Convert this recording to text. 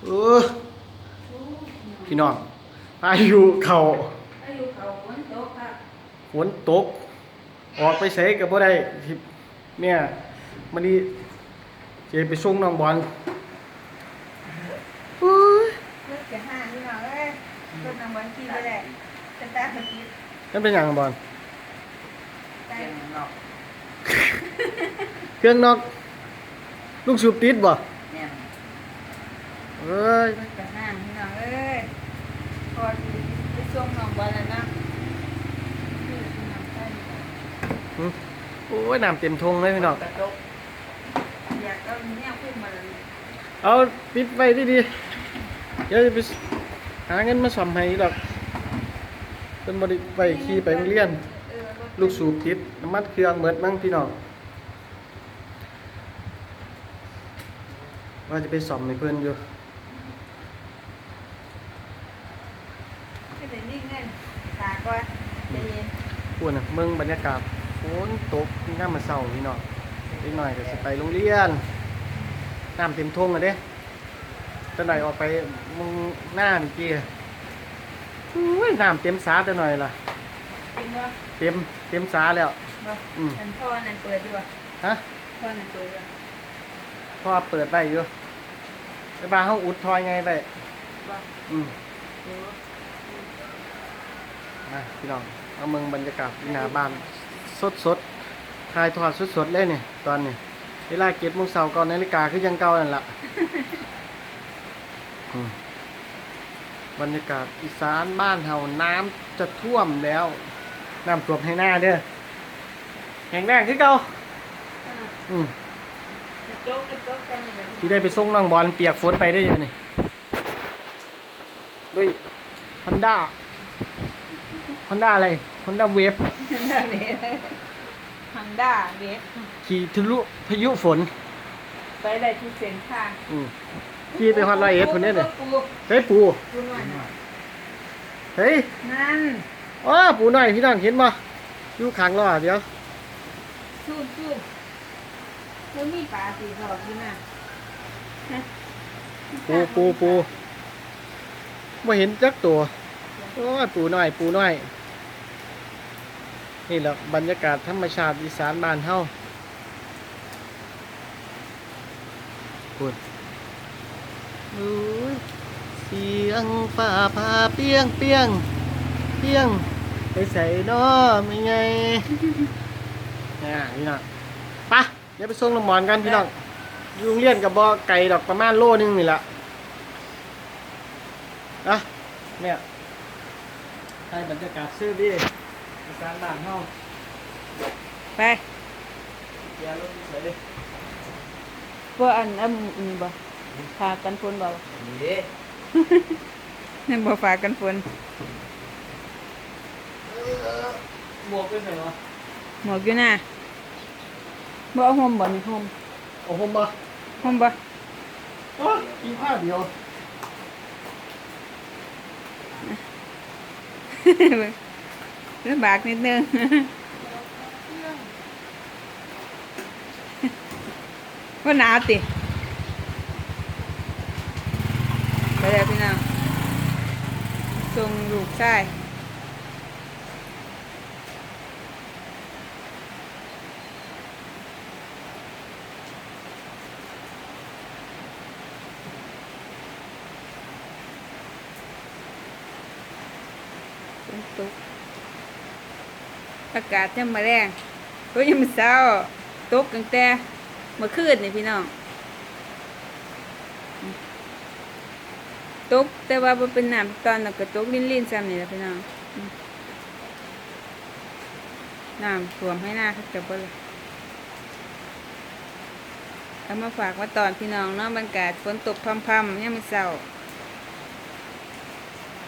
เออพี่น้องพายุเข้าฝนตกค่ะฝนตกออกไปไสก็บ่ได้ที่เนี่ยมันนี่สิไปส่งน้องบอลโอ้ย เลือดจะห่างนี่หน่อยรถนำวันที่ไปแหละจะตาสกิด นั่นเป็นหยังบอล ไป เครื่องนอกลูกสูบติดบ่ เนี่ย เอ้ย รถจะห่างนี่หน่อยพอไปส่งน้องบอลแล้วนะ หึโอ้ยน้ำเต็มทงเลยพี่น้อง อยากเอาเนี่ยขึ้นมาเลย เอาปิดไว้ดีๆเดี๋ยวจะไปหาเงินมาซ่อมให้ดอกเป็นบ่ได้ไปขี่ไปโรงเรียน ลูกสูบติดน้ำมันเครื่องเบิดมั้งพี่น้องว่าจะไปซ่อมให้เพิ่นอยู่ ก็เลยนิ่งเงินตาก่อนใจเย็น พูดนะเมืองบรรยากาศฝนตกน้ำมาเศร้าพี่น้องนิดหน่อยก็จะไปโรงเรียนน้ำเต็มทุ่งอ่ะเด้จะหน่อยออกไปมึงหน้าเมื่อกี้อุ้ยน้ำเต็มสาจะหน่อยล่ะ จริงป่ะ เต็มสาแล้ว ป่ะ อืม ฉันพ่อนั่นเปิดดีกว่า ฮะ พ่อนั่นเปิดดีกว่า พ่อเปิดได้อยู่ไปบ้านเขาอุดทอยไงได้ ป่ะ อืม โอ้ มาพี่น้องเอาเมืองบรรยากาศหน้าบ้านสดถ่ายทอดสดเลยเนี่ยตอนนี้เวลา7 โมงเช้าก่อนนาฬิกาคือยังเก่านั่นล่ะ บรรยากาศอีสานบ้านเฮาน้ำจะท่วมแล้วน้ำท่วมให้หน้าเด้อแห้งแรงคือเก่าอืม โจ๊กกันเลย ที่ได้ไปส่งน้องบอลเปียกฝนไปได้ยังไงด้วยฮอนด้าอะไรฮอนด้าเวฟ ฮันด้าเวฟ ขี่ทะลุพายุฝน ไปได้ที่เส้นทาง อืมขี่ไปฮอด101คนเนี้ยเลยเฮ้ยปู ปูหน่อย เฮ้ย นั่น อ๋อปูหน่อยพี่น้องเห็นบ่อยู่ข้างล้อเดี๋ยว สู้แล้วมีปลาสีทองอยู่น่ะ ปูไม่เห็นจักตัวโอ้ยปูน้อยนี่แหละบรรยากาศธรรมชาติอีสานบ้านเฮาพูดเสียงฟ้าผ่าเปียงไปใส่น้อไม่ไงพี่น้องไปเดี๋ยวไปส่งน้ำหมอนกันพี่น้องอยู่โรงเรียนกับบ่อไก่ดอกประมาณโลนึงนี่แหละนะเนี่ยให้บรรยากาศซื่อดีอีสานบ้านเฮา ไป เดี๋ยวรถเฉย บ่อันบ่ฝากกันฝนบ่ นี่ นั่นบ่ฝากกันฝน หมวกเป็นไงวะ หมวกอยู่น่ะบ่เอาห่มบ่นี่ห่ม โอ้โหมา ห่มบ่ กินผ้าเดียว ลำบากนิดนึงว่าหนาวติไปแล้วพี่น้องส่งลูกชายฝนตกอากาศยังมาแรงก็ยังมาเช้าตกตั้งแต่เมื่อคืนนี่พี่น้องตกแต่ว่าบ่เป็นน้ำตอนนั้นก็ตกลิ่นๆซ้ำนี่แหละพี่น้องน้ำท่วมให้หน้าเขาจะบ่เลยเอามาฝากมาตอนพี่น้องเนาะบรรยากาศฝนตกพรำๆยังไม่เช้า